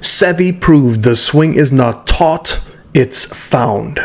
Seve proved the swing is not taught, it's found.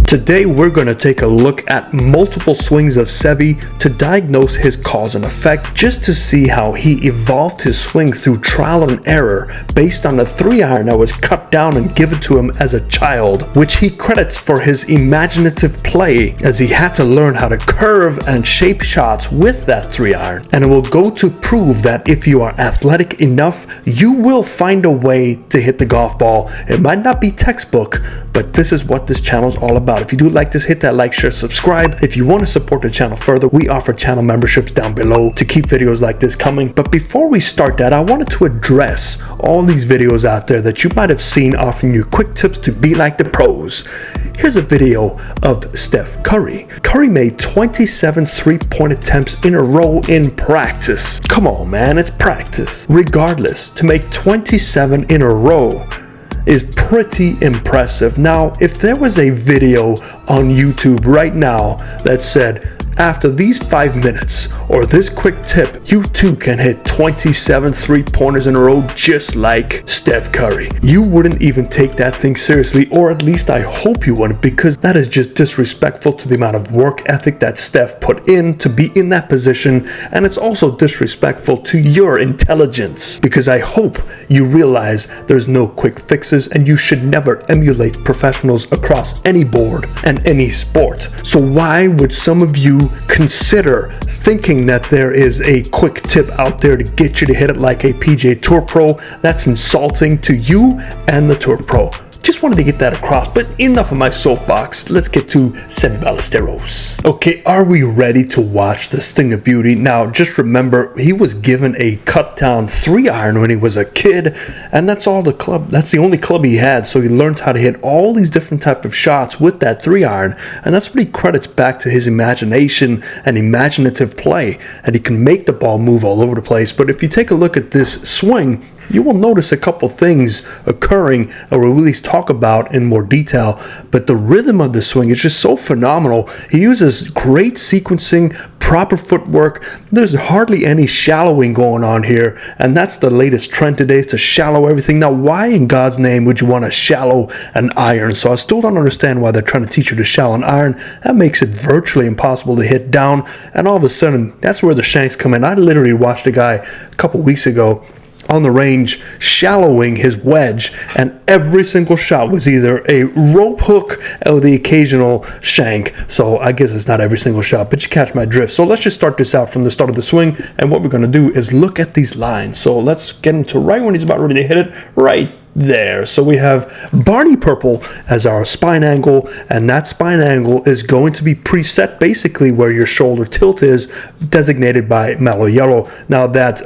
Today we're going to take a look at multiple swings of Seve to diagnose his cause and effect, just to see how he evolved his swing through trial and error based on the 3-iron that was cut down and given to him as a child, which he credits for his imaginative play as he had to learn how to curve and shape shots with that 3-iron. And it will go to prove that if you are athletic enough, you will find a way to hit the golf ball. It might not be textbook, but this is what this channel is all about. If you do like this, hit that like, share, subscribe. If you want to support the channel further, we offer channel memberships down below to keep videos like this coming. But before we start that, I wanted to address all these videos out there that you might have seen offering you quick tips to be like the pros. Here's a video of Steph Curry. Curry made 27 3-point attempts in a row in practice. Come on, man, it's practice. Regardless, to make 27 in a row is pretty impressive. Now, if there was a video on YouTube right now that said, after these 5 minutes or this quick tip, you too can hit 27 3-pointers in a row just like Steph Curry, you wouldn't even take that thing seriously, or at least I hope you wouldn't, because that is just disrespectful to the amount of work ethic that Steph put in to be in that position, and it's also disrespectful to your intelligence, because I hope you realize there's no quick fixes and you should never emulate professionals across any board and any sport. So why would some of you consider thinking that there is a quick tip out there to get you to hit it like a PGA Tour pro? That's insulting to you and the Tour Pro. Just wanted to get that across, but enough of my soapbox. Let's get to Seve Ballesteros. Okay, are we ready to watch this thing of beauty? Now, just remember, he was given a cut down 3-iron when he was a kid, and that's the only club he had, so he learned how to hit all these different type of shots with that 3-iron, and that's what he credits back to his imagination and imaginative play, and he can make the ball move all over the place. But if you take a look at this swing, you will notice a couple things occurring that we'll really talk about in more detail, but the rhythm of the swing is just so phenomenal. He uses great sequencing, proper footwork. There's hardly any shallowing going on here, and that's the latest trend today, is to shallow everything. Now, why in God's name would you want to shallow an iron? So I still don't understand why they're trying to teach you to shallow an iron. That makes it virtually impossible to hit down, and all of a sudden, that's where the shanks come in. I literally watched a guy a couple weeks ago on the range shallowing his wedge, and every single shot was either a rope hook or the occasional shank. So I guess it's not every single shot, but you catch my drift. So let's just start this out from the start of the swing, and what we're going to do is look at these lines. So let's get into right when he's about ready to hit it, right there. So we have Barney Purple as our spine angle, and that spine angle is going to be preset basically where your shoulder tilt is, designated by mellow yellow. Now that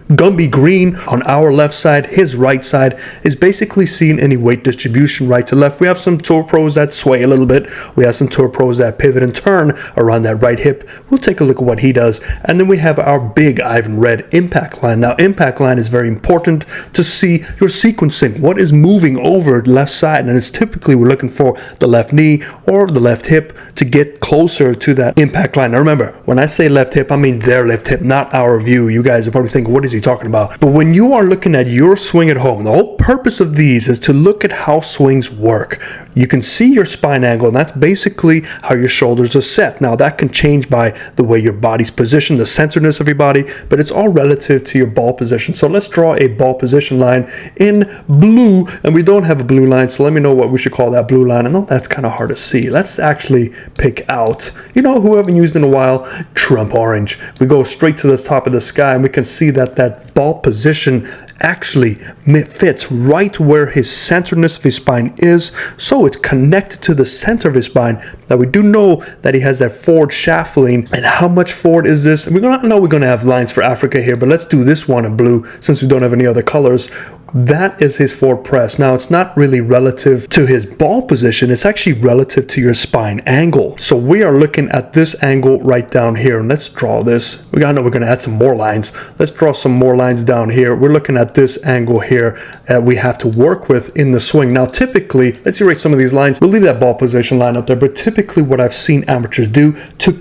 Gumby green on our left side, his right side is basically seeing any weight distribution right to left. We have some Tour Pros that sway a little bit. We have some Tour Pros that pivot and turn around that right hip. We'll take a look at what he does. And then we have our big Ivan Red impact line. Now, impact line is very important to see your sequencing. What is moving over the left side? And it's typically we're looking for the left knee or the left hip to get closer to that impact line. Now, remember, when I say left hip, I mean their left hip, not our view. You guys are probably thinking, what is he talking about? But when you are looking at your swing at home, the whole purpose of these is to look at how swings work. You can see your spine angle, and that's basically how your shoulders are set. Now, that can change by the way your body's positioned, the centeredness of your body, but it's all relative to your ball position. So let's draw a ball position line in blue, and we don't have a blue line, so let me know what we should call that blue line. I know that's kind of hard to see. Let's actually pick out, who I haven't used in a while, Trump orange. We go straight to the top of the sky, and we can see that ball position actually fits right where his centeredness of his spine is, so it's connected to the center of his spine. Now, we do know that he has that forward shaft lean, and how much forward is this? And we're going to have lines for Africa here, but let's do this one in blue since we don't have any other colors. That is his forward press. Now, it's not really relative to his ball position. It's actually relative to your spine angle. So we are looking at this angle right down here. And let's draw this. We're going to add some more lines. Let's draw some more lines down here. We're looking at this angle here that we have to work with in the swing. Now, typically, let's erase some of these lines. We'll leave that ball position line up there. But typically what I've seen amateurs do to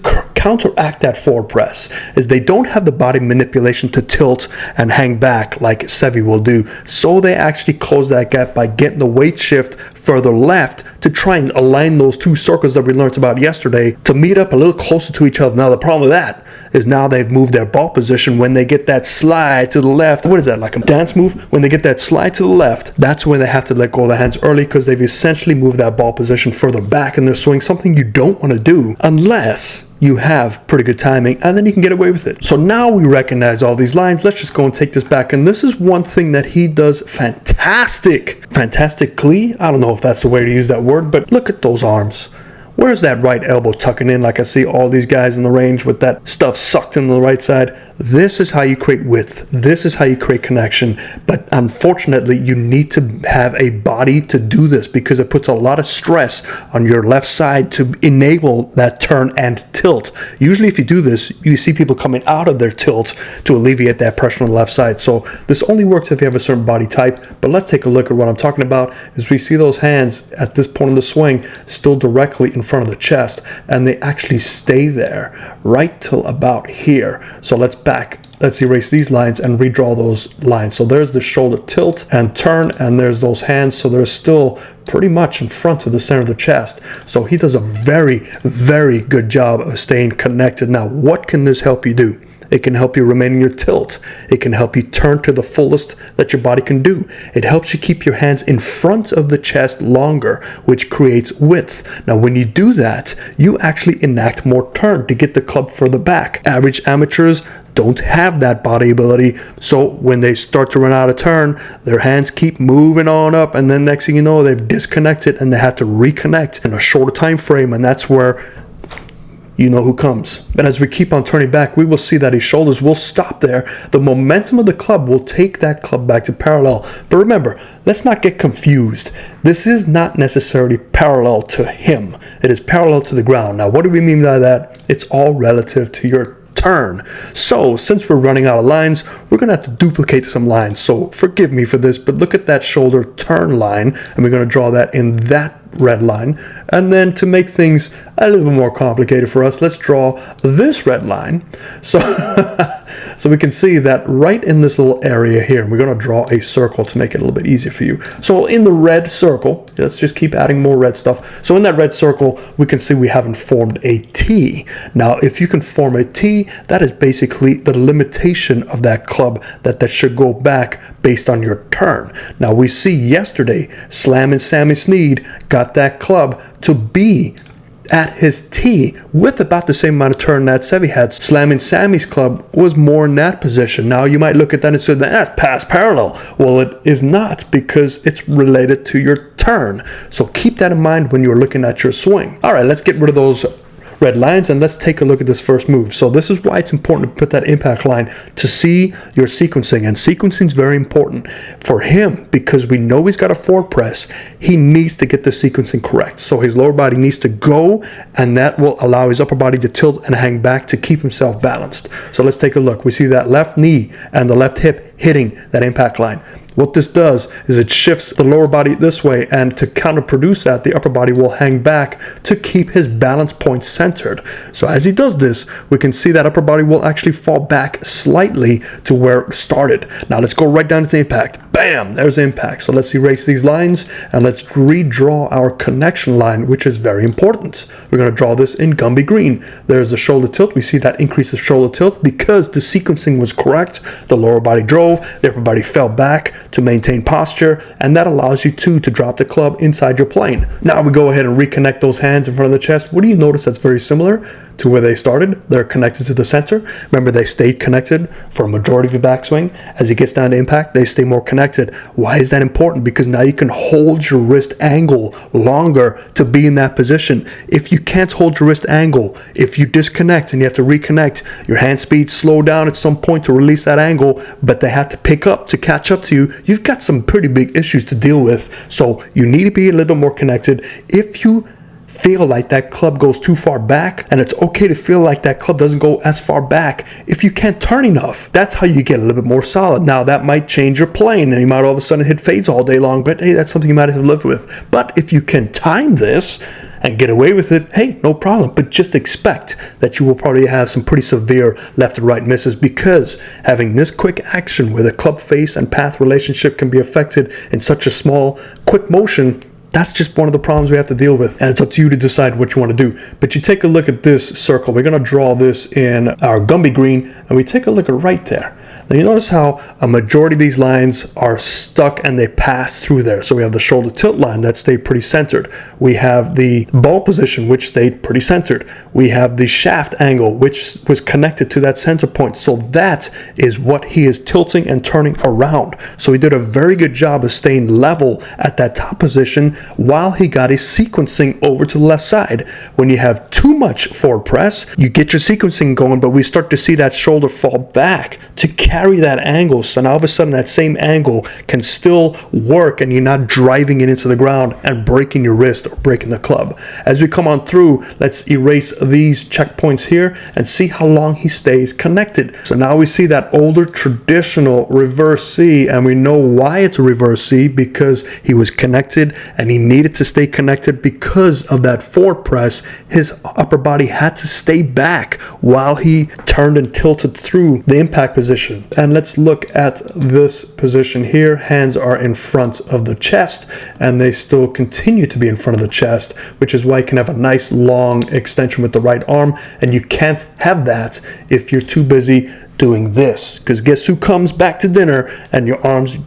counteract that forward press is they don't have the body manipulation to tilt and hang back like Seve will do. So they actually close that gap by getting the weight shift further left to try and align those two circles that we learned about yesterday to meet up a little closer to each other. Now the problem with that is now they've moved their ball position. When they get that slide to the left, what is that, like a dance move? When they get that slide to the left, that's when they have to let go of the hands early, because they've essentially moved that ball position further back in their swing, something you don't want to do unless you have pretty good timing, and then you can get away with it. So now we recognize all these lines. Let's just go and take this back. And this is one thing that he does fantastically. I don't know if that's the way to use that word, but look at those arms. Where's that right elbow tucking in? Like I see all these guys in the range with that stuff sucked into the right side. This is how you create width. This is how you create connection. But unfortunately, you need to have a body to do this, because it puts a lot of stress on your left side to enable that turn and tilt. Usually if you do this, you see people coming out of their tilt to alleviate that pressure on the left side. So this only works if you have a certain body type. But let's take a look at what I'm talking about. Is we see those hands at this point in the swing still directly in front of the chest, and they actually stay there right till about here. So let's erase these lines and redraw those lines. So there's the shoulder tilt and turn, and there's those hands. So they're still pretty much in front of the center of the chest. So he does a very, very good job of staying connected. Now, what can this help you do? It can help you remain in your tilt. It can help you turn to the fullest that your body can do. It helps you keep your hands in front of the chest longer, which creates width. Now, when you do that, you actually enact more turn to get the club further back. Average amateurs don't have that body ability, so when they start to run out of turn, their hands keep moving on up, and then next thing you know, they've disconnected and they have to reconnect in a shorter time frame, and that's where you know who comes. And as we keep on turning back, we will see that his shoulders will stop there. The momentum of the club will take that club back to parallel. But remember, let's not get confused. This is not necessarily parallel to him. It is parallel to the ground. Now, what do we mean by that? It's all relative to your turn. So since we're running out of lines, we're going to have to duplicate some lines. So forgive me for this, but look at that shoulder turn line, and we're going to draw that in that red line. And then to make things a little bit more complicated for us, let's draw this red line. So so we can see that right in this little area here, we're going to draw a circle to make it a little bit easier for you. So in the red circle, let's just keep adding more red stuff. So in that red circle, we can see we haven't formed a T. Now, if you can form a T, that is basically the limitation of that club that should go back based on your turn. Now, we see yesterday, Slammin' Sammy Snead got that club to be at his T with about the same amount of turn that Seve had. Slammin' Sammy's club was more in that position. Now, you might look at that and say, that's past parallel. Well, it is not, because it's related to your turn. So keep that in mind when you're looking at your swing. All right, let's get rid of those red lines and let's take a look at this first move. So this is why it's important to put that impact line to see your sequencing, and sequencing is very important for him, because we know he's got a forward press. He needs to get the sequencing correct. So his lower body needs to go, and that will allow his upper body to tilt and hang back to keep himself balanced. So let's take a look. We see that left knee and the left hip hitting that impact line. What this does is it shifts the lower body this way, and to counterproduce that, the upper body will hang back to keep his balance point centered. So as he does this, we can see that upper body will actually fall back slightly to where it started. Now let's go right down to the impact. Bam! There's the impact. So let's erase these lines and let's redraw our connection line, which is very important. We're going to draw this in Gumby green. There's the shoulder tilt. We see that increase of shoulder tilt because the sequencing was correct. The lower body drove, the upper body fell back to maintain posture, and that allows you to drop the club inside your plane. Now we go ahead and reconnect those hands in front of the chest. What do you notice that's very similar to where they started? They're connected to the center. Remember, they stayed connected for a majority of your backswing. As it gets down to impact, they stay more connected. Why is that important? Because now you can hold your wrist angle longer to be in that position. If you can't hold your wrist angle, if you disconnect and you have to reconnect, your hand speed slow down at some point to release that angle, but they have to pick up to catch up to you, you've got some pretty big issues to deal with. So you need to be a little bit more connected. If you feel like that club goes too far back, and it's okay to feel like that club doesn't go as far back if you can't turn enough. That's how you get a little bit more solid. Now that might change your plane, and you might all of a sudden hit fades all day long, but hey, that's something you might have to live with. But if you can time this and get away with it, hey, no problem. But just expect that you will probably have some pretty severe left and right misses, because having this quick action where the club face and path relationship can be affected in such a small, quick motion, that's just one of the problems we have to deal with. And it's up to you to decide what you want to do. But you take a look at this circle. We're going to draw this in our Gumby green, and we take a look at right there. Now you notice how a majority of these lines are stuck and they pass through there. So we have the shoulder tilt line that stayed pretty centered. We have the ball position, which stayed pretty centered. We have the shaft angle, which was connected to that center point. So that is what he is tilting and turning around. So he did a very good job of staying level at that top position while he got his sequencing over to the left side. When you have too much forward press, you get your sequencing going, but we start to see that shoulder fall back to carry that angle. So now all of a sudden that same angle can still work, and you're not driving it into the ground and breaking your wrist or breaking the club. As we come on through, let's erase these checkpoints here and see how long he stays connected. So now we see that older traditional reverse C, and we know why it's a reverse C, because he was connected and he needed to stay connected because of that forward press. His upper body had to stay back while he turned and tilted through the impact position. And let's look at this position here. Hands are in front of the chest, and they still continue to be in front of the chest, which is why you can have a nice long extension with the right arm, and you can't have that if you're too busy doing this, because guess who comes back to dinner and your arms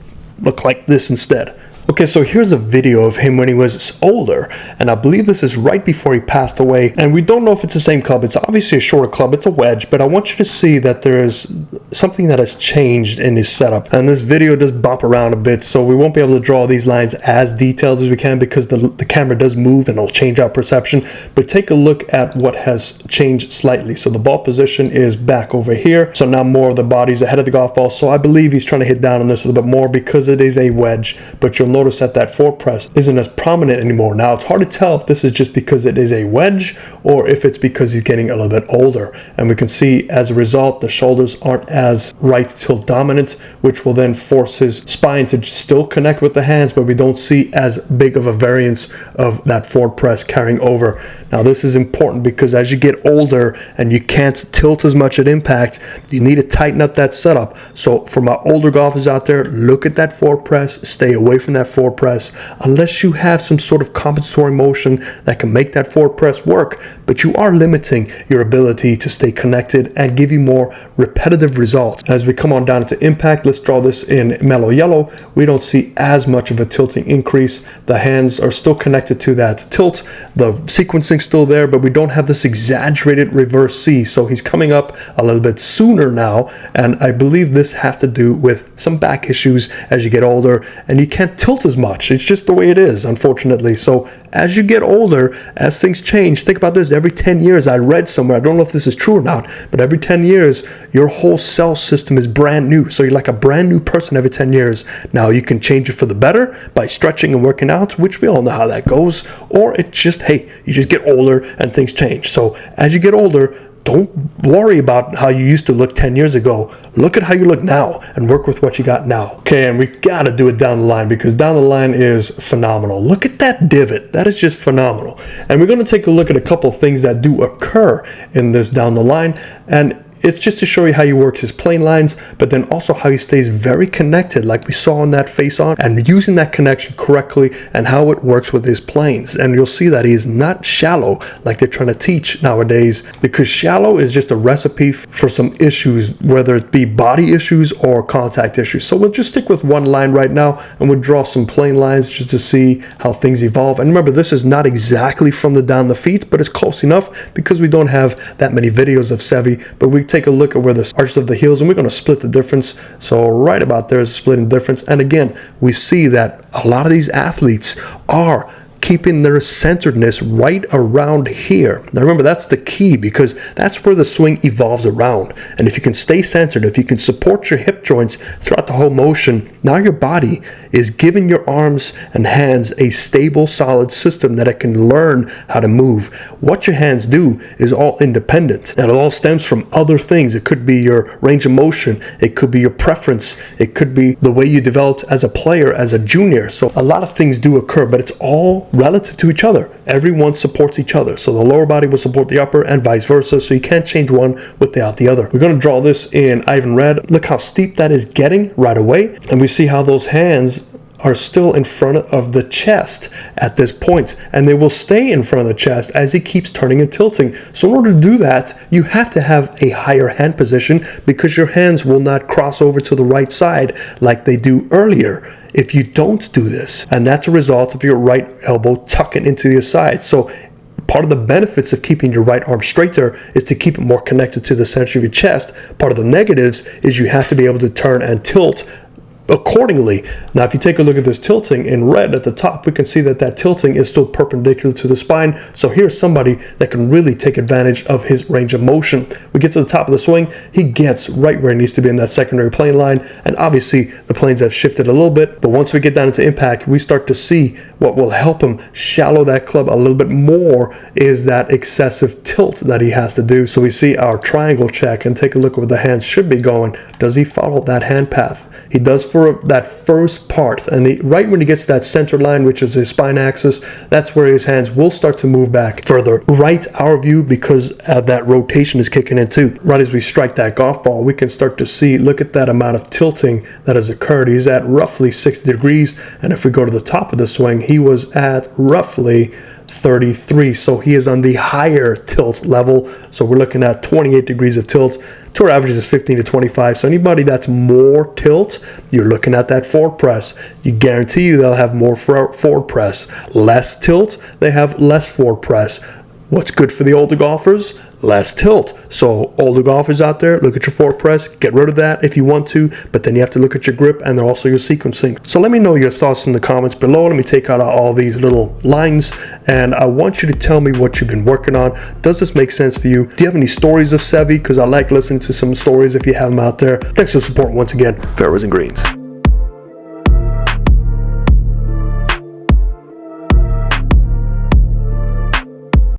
look like this instead. Okay, so here's a video of him when he was older, and I believe this is right before he passed away, and we don't know if it's the same club. It's obviously a shorter club, it's a wedge, but I want you to see that there is something that has changed in his setup. And this video does bop around a bit, so we won't be able to draw these lines as detailed as we can, because the camera does move and it'll change our perception. But take a look at what has changed slightly. So the ball position is back over here, so now more of the body's ahead of the golf ball. So I believe he's trying to hit down on this a little bit more because it is a wedge, but you'll notice that forward press isn't as prominent anymore. Now it's hard to tell if this is just because it is a wedge or if it's because he's getting a little bit older. And we can see as a result the shoulders aren't as right tilt dominant, which will then force his spine to still connect with the hands, but we don't see as big of a variance of that forward press carrying over. Now this is important because as you get older and you can't tilt as much at impact, you need to tighten up that setup. So for my older golfers out there, look at that forward press, stay away from that forward press unless you have some sort of compensatory motion that can make that forward press work, but you are limiting your ability to stay connected and give you more repetitive results. As we come on down to impact, let's draw this in mellow yellow. We don't see as much of a tilting increase. The hands are still connected to that tilt, the sequencing still there, but we don't have this exaggerated reverse C. So he's coming up a little bit sooner now, and I believe this has to do with some back issues as you get older, and you can't tilt as much. It's just the way it is, unfortunately. So as you get older, as things change, think about this. Every 10 years, I read somewhere, I don't know if this is true or not, but every 10 years, your whole cell system is brand new. So you're like a brand new person every 10 years. Now you can change it for the better by stretching and working out, which we all know how that goes, or it's just, hey, you just get older and things change. So as you get older, don't worry about how you used to look 10 years ago. Look at how you look now and work with what you got now. Okay, and we gotta do it down the line, because down the line is phenomenal. Look at that divot. That is just phenomenal. And we're gonna take a look at a couple of things that do occur in this down the line. And it's just to show you how he works his plane lines, but then also how he stays very connected, like we saw in that face on, and using that connection correctly, and how it works with his planes. And you'll see that he is not shallow like they're trying to teach nowadays, because shallow is just a recipe for some issues, whether it be body issues or contact issues. So we'll just stick with one line right now, and we'll draw some plane lines just to see how things evolve. And remember, this is not exactly from the down the feet, but it's close enough because we don't have that many videos of Seve, but we take a look at where the arches of the heels, and we're going to split the difference. So right about there is a splitting difference. And again, we see that a lot of these athletes are keeping their centeredness right around here. Now remember, that's the key, because that's where the swing evolves around. And if you can stay centered, if you can support your hip hip joints throughout the whole motion. Now your body is giving your arms and hands a stable, solid system that it can learn how to move. What your hands do is all independent, and it all stems from other things. It could be your range of motion, it could be your preference, it could be the way you developed as a player, as a junior. So a lot of things do occur, but it's all relative to each other. Everyone supports each other. So the lower body will support the upper and vice versa. So you can't change one without the other. We're going to draw this in Ivan Red. Look how steep that is getting right away. And we see how those hands are still in front of the chest at this point, and they will stay in front of the chest as he keeps turning and tilting. So in order to do that, you have to have a higher hand position, because your hands will not cross over to the right side like they do earlier if you don't do this. And that's a result of your right elbow tucking into your side. So part of the benefits of keeping your right arm straighter is to keep it more connected to the center of your chest. Part of the negatives is you have to be able to turn and tilt accordingly. Now, if you take a look at this tilting in red at the top, we can see that that tilting is still perpendicular to the spine. So here's somebody that can really take advantage of his range of motion. We get to the top of the swing, he gets right where he needs to be in that secondary plane line, and obviously the planes have shifted a little bit, but once we get down into impact, we start to see what will help him shallow that club a little bit more is that excessive tilt that he has to do. So we see our triangle check and take a look at where the hands should be going. Does he follow that hand path? He does for that first part, and right when he gets to that center line, which is his spine axis, that's where his hands will start to move back further right our view, because that rotation is kicking in too. Right as we strike that golf ball, we can start to see, look at that amount of tilting that has occurred. He's at roughly 60 degrees, and if we go to the top of the swing, he was at roughly 33, so he is on the higher tilt level. So we're looking at 28 degrees of tilt. Tour averages is 15 to 25. So anybody that's more tilt, you're looking at that forward press. You guarantee you they'll have more forward press. Less tilt, they have less forward press. What's good for the older golfers? Less tilt. So older golfers out there, look at your forward press, get rid of that if you want to, but then you have to look at your grip and also your sequencing. So let me know your thoughts in the comments below. Let me take out all these little lines, and I want you to tell me what you've been working on. Does this make sense for you? Do you have any stories of Seve? Because I like listening to some stories if you have them out there. Thanks for the support once again. Fairways and Greens.